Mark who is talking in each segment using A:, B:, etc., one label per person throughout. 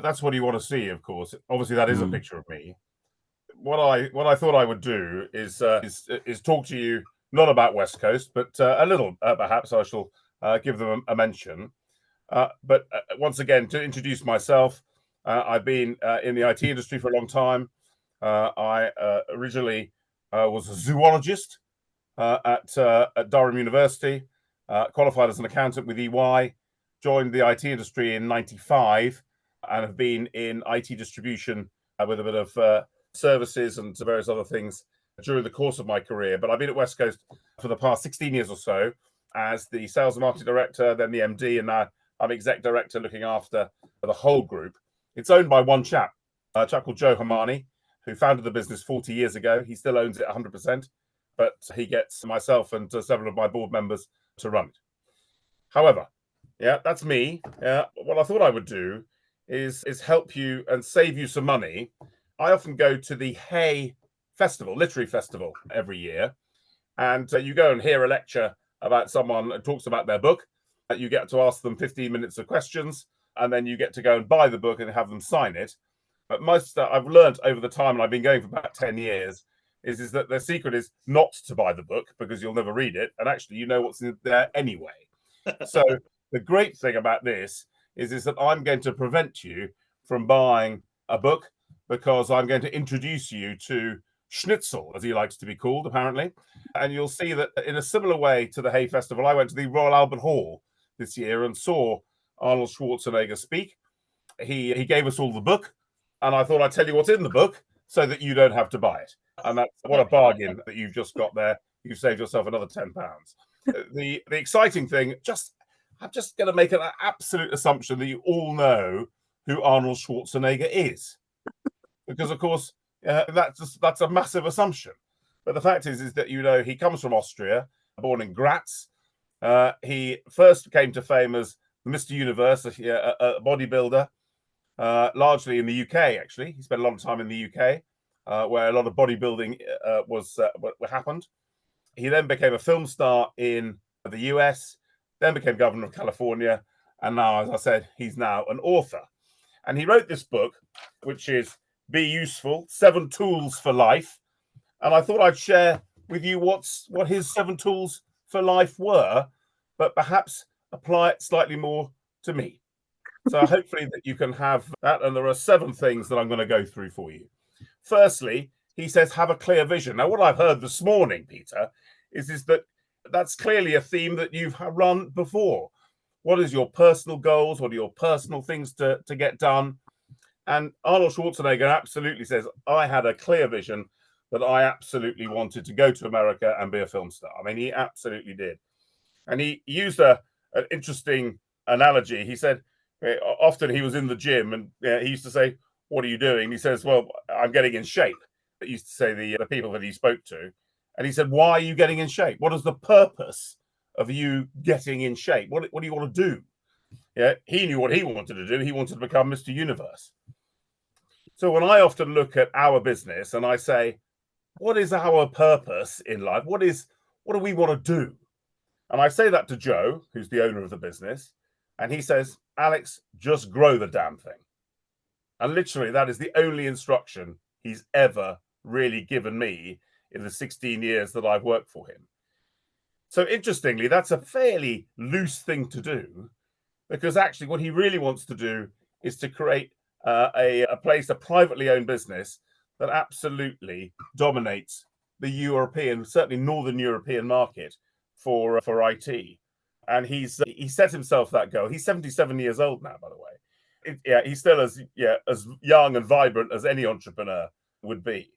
A: That's what you want to see, of course. Obviously, that is a picture of me. What I thought I would do is talk to you not about Westcoast, but a little. Perhaps I shall give them a mention. But once again, to introduce myself, I've been in the IT industry for a long time. I originally was a zoologist at Durham University, qualified as an accountant with EY, joined the IT industry in '95, and have been in IT distribution with a bit of services and various other things during the course of my career. But I've been at Westcoast for the past 16 years or so as the sales and marketing director, then the MD, and now I'm exec director looking after the whole group. It's owned by one chap, a chap called Joe Hermani, who founded the business 40 years ago. He still owns it 100%, but he gets myself and several of my board members to run it. However, yeah, that's me. What I thought I would do is help you and save you some money. I often go to the Hay Festival, literary festival, every year, and you go and hear a lecture about someone who talks about their book. You get to ask them 15 minutes of questions, and then you get to go and buy the book and have them sign it. But most I've learned over the time, and I've been going for about 10 years, is that the secret is not to buy the book because you'll never read it, and actually you know what's in there anyway. So the great thing about this is that I'm going to prevent you from buying a book because I'm going to introduce you to Schnitzel, as he likes to be called, apparently. And you'll see that in a similar way to the Hay Festival, I went to the Royal Albert Hall this year and saw Arnold Schwarzenegger speak. He gave us all the book, and I thought I'd tell you what's in the book so that you don't have to buy it. And that's what a bargain that you've just got there. You've saved yourself another £10. The exciting thing, I'm just going to make an absolute assumption that you all know who Arnold Schwarzenegger is, because of course that's a massive assumption. But the fact is that you know he comes from Austria, born in Graz. He first came to fame as Mr. Universe, a bodybuilder, largely in the UK. Actually, he spent a lot of time in the UK, where a lot of bodybuilding happened. He then became a film star in the US, then became governor of California, and now, as I said, he's now an author. And he wrote this book, which is Be Useful, 7 Tools for Life. And I thought I'd share with you what his 7 tools for life were, but perhaps apply it slightly more to me. So hopefully that you can have that. And there are 7 things that I'm going to go through for you. Firstly, he says, have a clear vision. Now, what I've heard this morning, Peter, is that that's clearly a theme that you've run before. What is your personal goals? What are your personal things to get done? And Arnold Schwarzenegger absolutely says, I had a clear vision that I absolutely wanted to go to America and be a film star. I mean, he absolutely did. And he used an interesting analogy. He said, often he was in the gym and he used to say, what are you doing? He says, well, I'm getting in shape. He used to say the people that he spoke to. And he said, why are you getting in shape? What is the purpose of you getting in shape? What do you want to do? Yeah, he knew what he wanted to do. He wanted to become Mr. Universe. So when I often look at our business and I say, what is our purpose in life? What do we want to do? And I say that to Joe, who's the owner of the business, and he says, Alex, just grow the damn thing. And literally, that is the only instruction he's ever really given me in the 16 years that I've worked for him. So interestingly, that's a fairly loose thing to do, because actually what he really wants to do is to create a privately owned business that absolutely dominates the European, certainly Northern European market for IT. And he set himself that goal. He's 77 years old now, by the way. He's still as young and vibrant as any entrepreneur would be.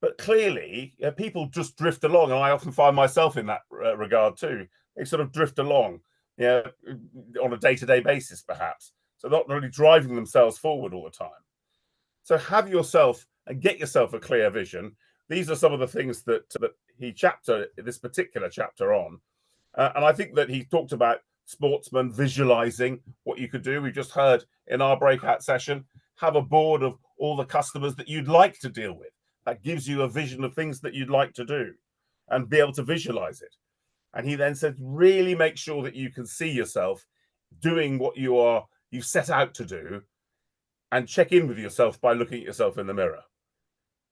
A: But clearly, people just drift along, and I often find myself in that regard too. They sort of drift along, on a day-to-day basis, perhaps. So not really driving themselves forward all the time. So have yourself and get yourself a clear vision. These are some of the things that this particular chapter on. And I think that he talked about sportsmen visualizing what you could do. We just heard in our breakout session, have a board of all the customers that you'd like to deal with. That gives you a vision of things that you'd like to do and be able to visualize it. And he then said, really make sure that you can see yourself doing what you've set out to do, and check in with yourself by looking at yourself in the mirror.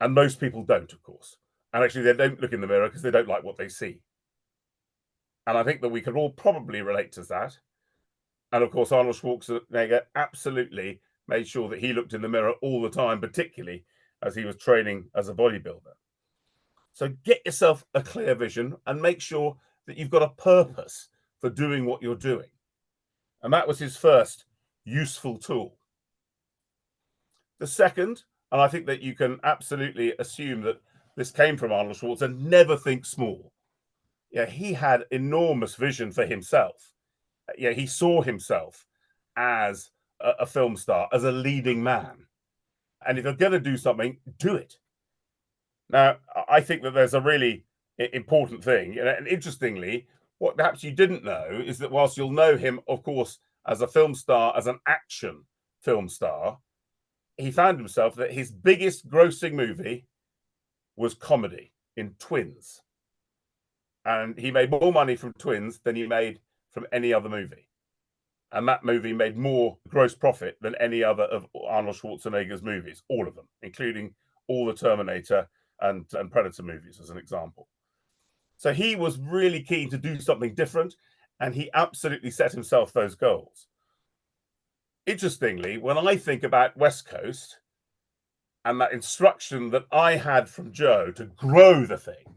A: And most people don't, of course. And actually, they don't look in the mirror because they don't like what they see. And I think that we can all probably relate to that. And of course, Arnold Schwarzenegger absolutely made sure that he looked in the mirror all the time, particularly as he was training as a bodybuilder. So get yourself a clear vision and make sure that you've got a purpose for doing what you're doing. And that was his first useful tool. The second, and I think that you can absolutely assume that this came from Arnold Schwarzenegger, never think small. Yeah, he had enormous vision for himself. Yeah, he saw himself as a film star, as a leading man. And if you're going to do something, do it. Now, I think that there's a really important thing. And interestingly, what perhaps you didn't know is that whilst you'll know him, of course, as a film star, as an action film star, he found himself that his biggest grossing movie was comedy in Twins. And he made more money from Twins than he made from any other movie. And that movie made more gross profit than any other of Arnold Schwarzenegger's movies, all of them, including all the Terminator and Predator movies, as an example. So he was really keen to do something different, and he absolutely set himself those goals. Interestingly, when I think about Westcoast and that instruction that I had from Joe to grow the thing,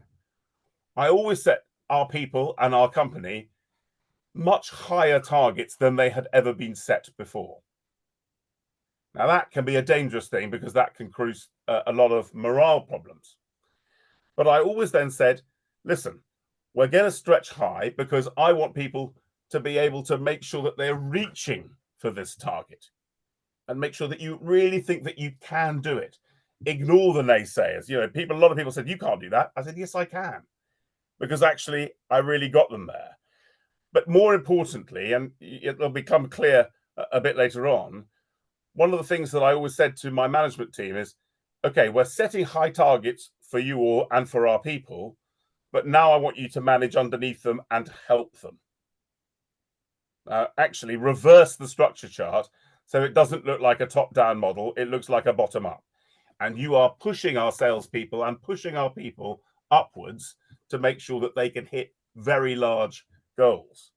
A: I always set our people and our company much higher targets than they had ever been set before. Now, that can be a dangerous thing because that can cause a lot of morale problems. But I always then said, listen, we're going to stretch high because I want people to be able to make sure that they're reaching for this target and make sure that you really think that you can do it. Ignore the naysayers. You know, a lot of people said, you can't do that. I said, yes, I can. Because actually, I really got them there. But more importantly, and it'll become clear a bit later on, one of the things that I always said to my management team is, okay, we're setting high targets for you all and for our people, but now I want you to manage underneath them and help them. Actually, reverse the structure chart so it doesn't look like a top-down model. It looks like a bottom-up. And you are pushing our salespeople and pushing our people upwards to make sure that they can hit very large goals.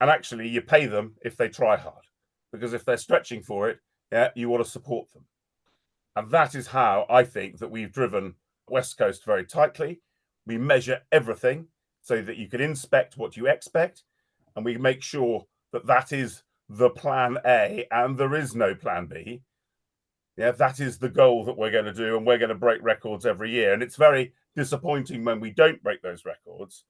A: And actually, you pay them if they try hard, because if they're stretching for it, yeah, you want to support them. And that is how I think that we've driven Westcoast very tightly. We measure everything so that you can inspect what you expect, and we make sure that that is the plan A and there is no plan B. Yeah, that is the goal that we're going to do, and we're going to break records every year. And it's very disappointing when we don't break those records.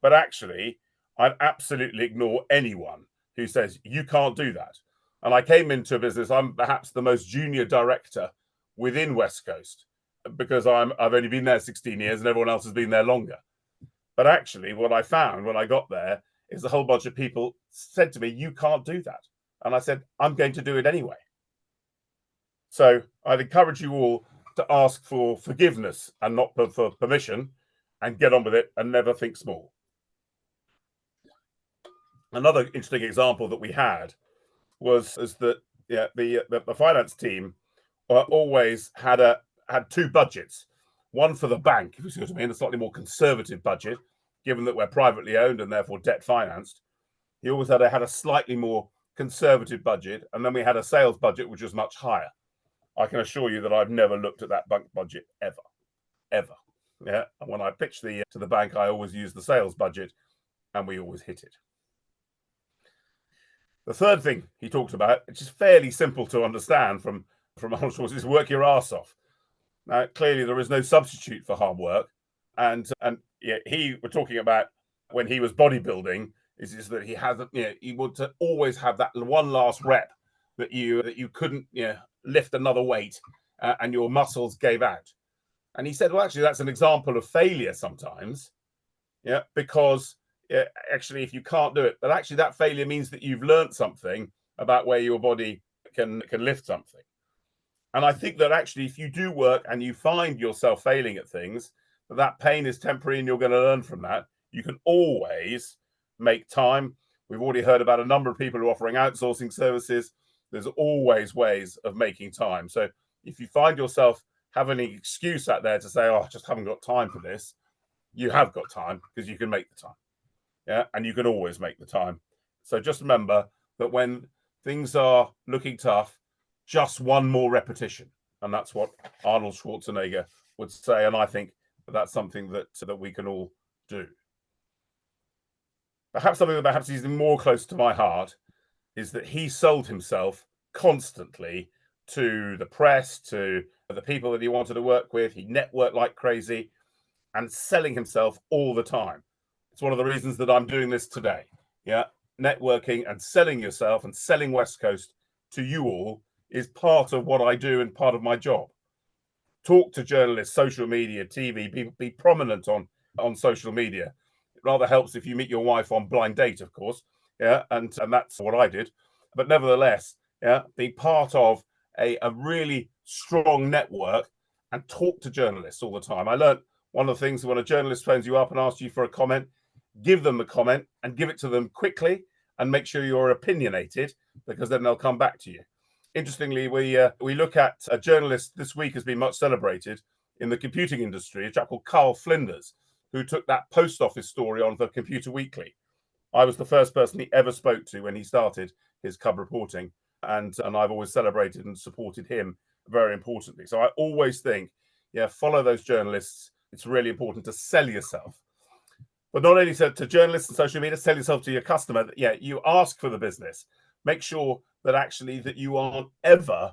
A: But actually, I'd absolutely ignore anyone who says you can't do that. And I came into a business, I'm perhaps the most junior director within Westcoast because I've only been there 16 years and everyone else has been there longer. But actually, what I found when I got there is a whole bunch of people said to me, you can't do that. And I said, I'm going to do it anyway. So I'd encourage you all to ask for forgiveness and not for permission, and get on with it and never think small. Another interesting example that we had was that the finance team always had two budgets. One for the bank, if you see what I mean, a slightly more conservative budget, given that we're privately owned and therefore debt financed. He always had a slightly more conservative budget, and then we had a sales budget which was much higher. I can assure you that I've never looked at that bank budget ever. Yeah, and when I pitch to the bank, I always use the sales budget, and we always hit it. The third thing he talked about, which is fairly simple to understand from Arnold Schwarzenegger, is work your ass off. Now, clearly, there is no substitute for hard work, and yeah, he were talking about when he was bodybuilding is that he has he would to always have that one last rep that you couldn't lift another weight and your muscles gave out. And he said, well, actually, that's an example of failure sometimes, because actually, if you can't do it, but actually that failure means that you've learned something about where your body can lift something. And I think that actually, if you do work and you find yourself failing at things, that pain is temporary and you're going to learn from that. You can always make time. We've already heard about a number of people who are offering outsourcing services. There's always ways of making time. So if you find yourself having an excuse out there to say, oh, I just haven't got time for this, you have got time because you can make the time. Yeah. And you can always make the time. So just remember that when things are looking tough, just one more repetition. And that's what Arnold Schwarzenegger would say. And I think that's something that we can all do. Perhaps something that perhaps is more close to my heart is that he sold himself constantly to the press, to the people that he wanted to work with. He networked like crazy and selling himself all the time. It's one of the reasons that I'm doing this today. Yeah, networking and selling yourself and selling Westcoast to you all is part of what I do and part of my job. Talk to journalists, social media, TV, be prominent on social media. It rather helps if you meet your wife on blind date, of course. Yeah, and that's what I did. But nevertheless, yeah, be part of a really strong network and talk to journalists all the time. I learned one of the things when a journalist phones you up and asks you for a comment, give them the comment and give it to them quickly and make sure you're opinionated, because then they'll come back to you. Interestingly, we look at a journalist this week has been much celebrated in the computing industry, a chap called Carl Flinders, who took that post office story on the Computer Weekly. I was the first person he ever spoke to when he started his cub reporting, and I've always celebrated and supported him very importantly. So I always think, yeah, follow those journalists. It's really important to sell yourself. But not only to journalists and social media, sell yourself to your customer. Yeah, you ask for the business. Make sure that actually that you aren't ever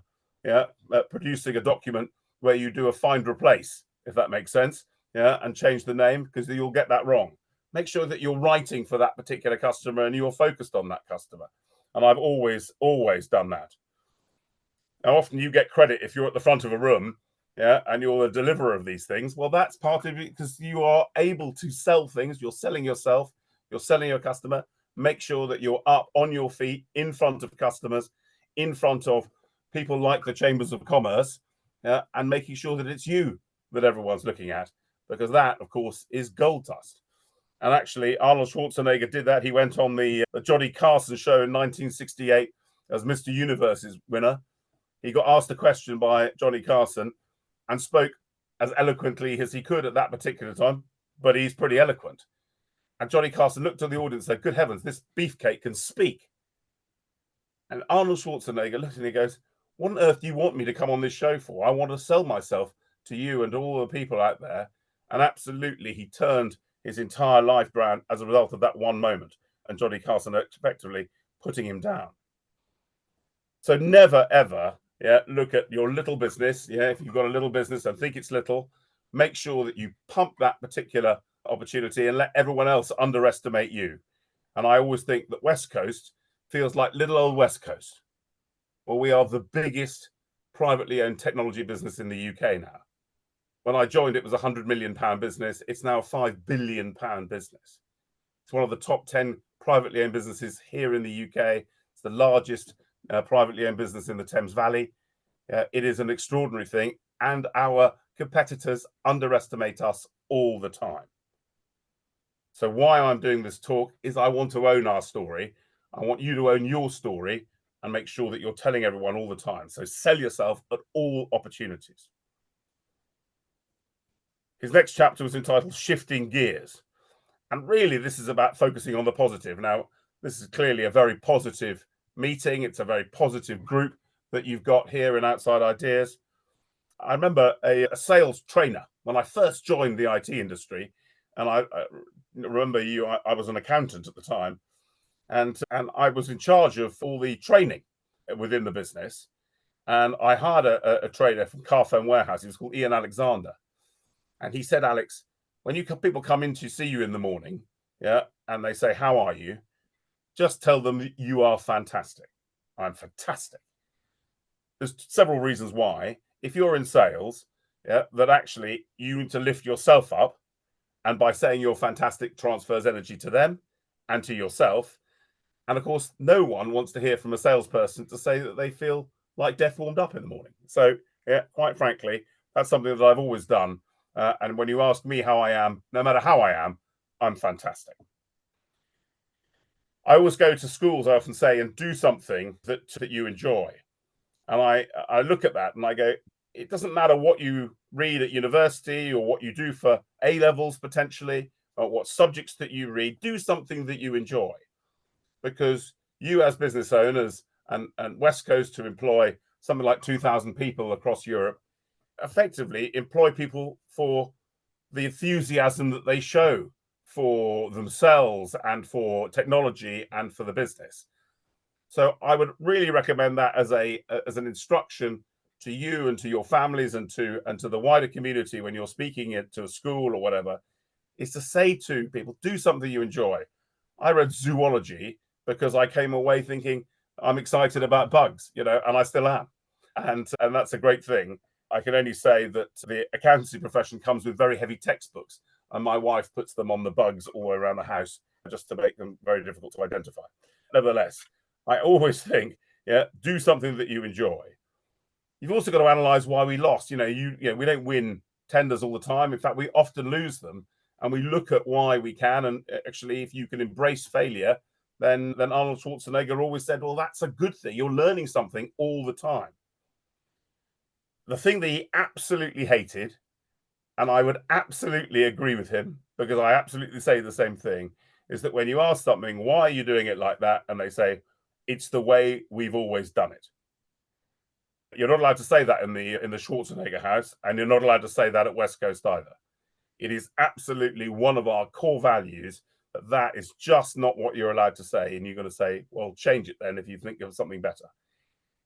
A: producing a document where you do a find replace, if that makes sense, and change the name, because you'll get that wrong. Make sure that you're writing for that particular customer and you're focused on that customer. And I've always done that. Now, often you get credit if you're at the front of a room, and you're the deliverer of these things. Well, that's part of it, because you are able to sell things. You're selling yourself, you're selling your customer. Make sure that you're up on your feet in front of customers, in front of people like the chambers of commerce, and making sure that it's you that everyone's looking at, because that, of course, is gold dust. And actually, Arnold Schwarzenegger did that. He went on the Johnny Carson show in 1968 as Mr. Universe's winner. He got asked a question by Johnny Carson and spoke as eloquently as he could at that particular time, but he's pretty eloquent. And Johnny Carson looked at the audience and said, good heavens, this beefcake can speak. And Arnold Schwarzenegger looked and he goes, what on earth do you want me to come on this show for? I want to sell myself to you and to all the people out there. And absolutely, he turned his entire life around as a result of that one moment. And Johnny Carson effectively putting him down. So never, ever look at your little business. If you've got a little business and think it's little, make sure that you pump that particular opportunity and let everyone else underestimate you. And I always think that Westcoast feels like little old Westcoast. Well, we are the biggest privately owned technology business in the UK now. When I joined, it was a £100 million business. It's now a £5 billion business. It's one of the top 10 privately owned businesses here in the UK. It's the largest privately owned business in the Thames Valley. It is an extraordinary thing, and our competitors underestimate us all the time. So why I'm doing this talk is I want to own our story. I want you to own your story and make sure that you're telling everyone all the time. So sell yourself at all opportunities. His next chapter was entitled Shifting Gears. And really, this is about focusing on the positive. Now, this is clearly a very positive meeting. It's a very positive group that you've got here in Outside Ideas. I remember a sales trainer when I first joined the IT industry, and I remember I was an accountant at the time, and I was in charge of all the training within the business. And I hired a trainer from Carphone Warehouse. He was called Ian Alexander. And he said, Alex, when people come in to see you in the morning, and they say, how are you? Just tell them you are fantastic. I'm fantastic. There's several reasons why. If you're in sales, that actually you need to lift yourself up. And by saying you're fantastic transfers energy to them and to yourself. And of course, no one wants to hear from a salesperson to say that they feel like death warmed up in the morning. So, quite frankly, that's something that I've always done. And when you ask me how I am, no matter how I am, I'm fantastic. I always go to schools, I often say, and do something that you enjoy. And I look at that and I go, it doesn't matter what you read at university or what you do for A levels potentially, or what subjects that you read, do something that you enjoy. Because you, as business owners, and Westcoast, to employ something like 2,000 people across Europe, effectively employ people for the enthusiasm that they show for themselves and for technology and for the business. So I would really recommend that as an instruction to you and to your families and to the wider community when you're speaking it to a school or whatever, is to say to people, do something you enjoy. I read zoology because I came away thinking I'm excited about bugs, and I still am. And that's a great thing. I can only say that the accountancy profession comes with very heavy textbooks, and my wife puts them on the bugs all the way around the house just to make them very difficult to identify. Nevertheless, I always think, do something that you enjoy. You've also got to analyze why we lost. We don't win tenders all the time. In fact, we often lose them, and we look at why we can. And actually, if you can embrace failure, then Arnold Schwarzenegger always said, well, that's a good thing. You're learning something all the time. The thing that he absolutely hated, and I would absolutely agree with him because I absolutely say the same thing, is that when you ask something, why are you doing it like that? And they say, it's the way we've always done it. You're not allowed to say that in the Schwarzenegger house, and you're not allowed to say that at Westcoast either. It is absolutely one of our core values that is just not what you're allowed to say. And you're going to say, well, change it then if you think of something better.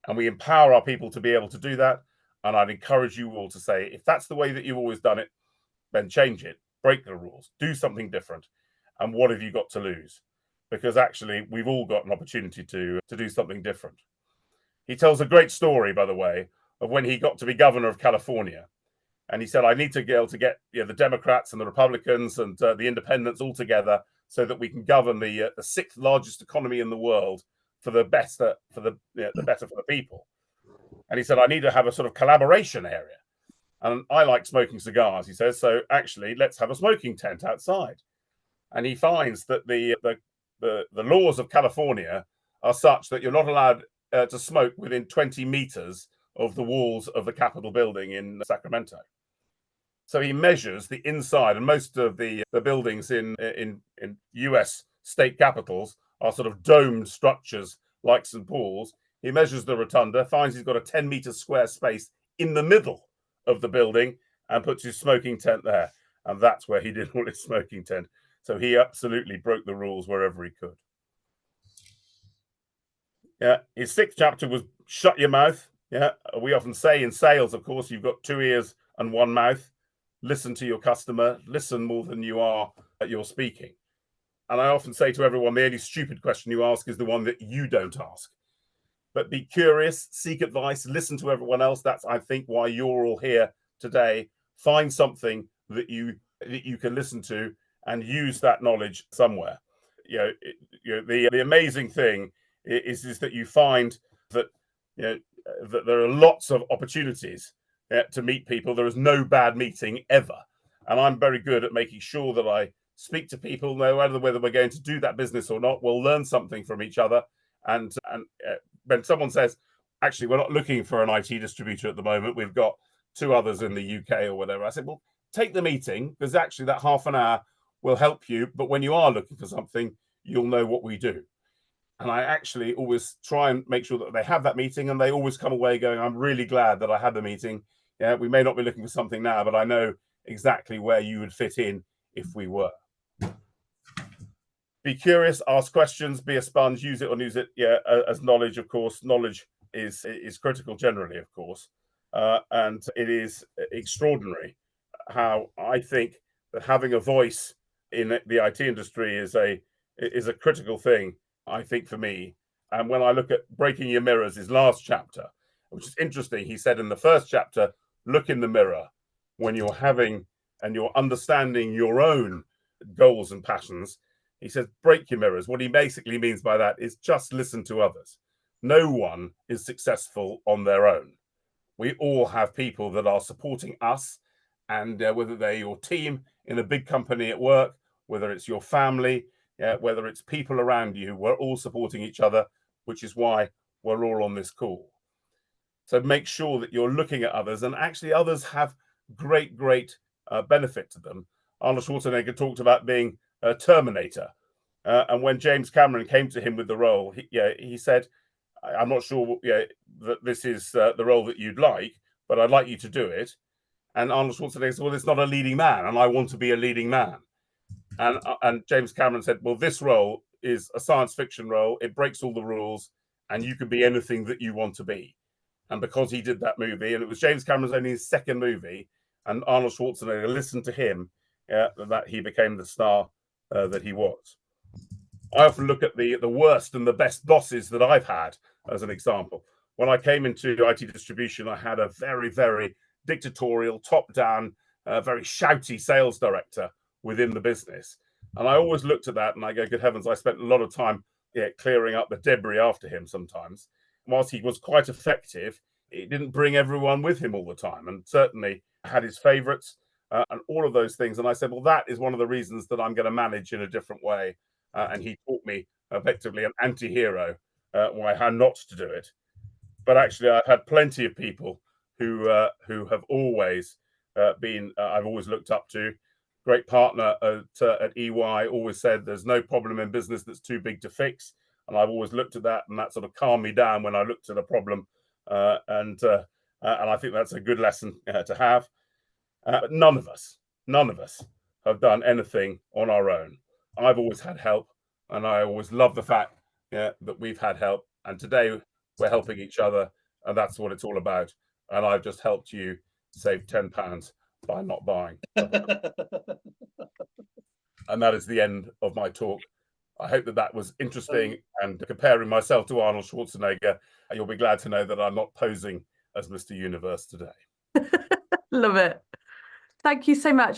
A: And we empower our people to be able to do that. And I'd encourage you all to say, if that's the way that you've always done it, then change it, break the rules, do something different. And what have you got to lose? Because actually, we've all got an opportunity to do something different. He tells a great story, by the way, of when he got to be governor of California. And he said, I need to be able to get the Democrats and the Republicans and the independents all together so that we can govern the sixth largest economy in the world for the better for the better for the people. And he said, I need to have a sort of collaboration area. And I like smoking cigars, he says. So actually, let's have a smoking tent outside. And he finds that the laws of California are such that you're not allowed to smoke within 20 meters of the walls of the Capitol building in Sacramento. So he measures the inside, and most of the buildings in US state capitals are sort of domed structures like St. Paul's. He measures the rotunda, finds he's got a 10-meter square space in the middle of the building, and puts his smoking tent there. And that's where he did all his smoking tent. So he absolutely broke the rules wherever he could. Yeah, his sixth chapter was shut your mouth. Yeah, we often say in sales, of course, you've got 2 ears and 1 mouth. Listen to your customer. Listen more than you are at your speaking. And I often say to everyone, the only stupid question you ask is the one that you don't ask. But be curious, seek advice, listen to everyone else. That's, I think, why you're all here today. Find something that you can listen to and use that knowledge somewhere. The amazing thing is that you find that that there are lots of opportunities to meet people. There is no bad meeting ever, and I'm very good at making sure that I speak to people, no matter whether we're going to do that business or not. We'll learn something from each other, and when someone says, actually, we're not looking for an IT distributor at the moment, we've got 2 others in the UK or whatever, I said, well, take the meeting, because actually that half an hour will help you. But when you are looking for something, you'll know what we do. And I actually always try and make sure that they have that meeting, and they always come away going, I'm really glad that I had the meeting. Yeah, we may not be looking for something now, but I know exactly where you would fit in if we were. Be curious, ask questions, be a sponge, use it or lose it. Yeah, as knowledge, of course. Knowledge is critical generally, of course. And it is extraordinary how I think that having a voice in the IT industry is a critical thing, I think, for me. And when I look at Breaking Your Mirrors, his last chapter, which is interesting, he said in the first chapter, look in the mirror when you're having and you're understanding your own goals and passions. He says, break your mirrors. What he basically means by that is just listen to others. No one is successful on their own. We all have people that are supporting us, and whether they're your team in a big company at work, whether it's your family, whether it's people around you, we're all supporting each other, which is why we're all on this call. So make sure that you're looking at others, and actually others have great benefit to them. Arnold Schwarzenegger talked about being a Terminator. And when James Cameron came to him with the role, he said, I'm not sure that this is the role that you'd like, but I'd like you to do it. And Arnold Schwarzenegger said, well, it's not a leading man, and I want to be a leading man. And James Cameron said, well, this role is a science fiction role. It breaks all the rules, and you can be anything that you want to be. And because he did that movie, and it was James Cameron's only his second movie, and Arnold Schwarzenegger listened to him, that he became the star that he was. I often look at the worst and the best bosses that I've had as an example. When I came into IT distribution, I had a very dictatorial, top-down, very shouty sales director within the business. And I always looked at that and I go, good heavens, I spent a lot of time clearing up the debris after him sometimes. Whilst he was quite effective, he didn't bring everyone with him all the time, and certainly had his favorites and all of those things. And I said, well, that is one of the reasons that I'm going to manage in a different way. And he taught me effectively an anti-hero, how not to do it. But actually, I've had plenty of people who have always been, I've always looked up to. Great partner at EY always said there's no problem in business that's too big to fix. And I've always looked at that, and that sort of calmed me down when I looked at a problem. And I think that's a good lesson to have. But none of us have done anything on our own. I've always had help, and I always love the fact that we've had help. And today we're helping each other, and that's what it's all about. And I've just helped you save £10 by not buying. And that is the end of my talk. I hope that was interesting, and comparing myself to Arnold Schwarzenegger, you'll be glad to know that I'm not posing as Mr. Universe today.
B: Love it. Thank you so much.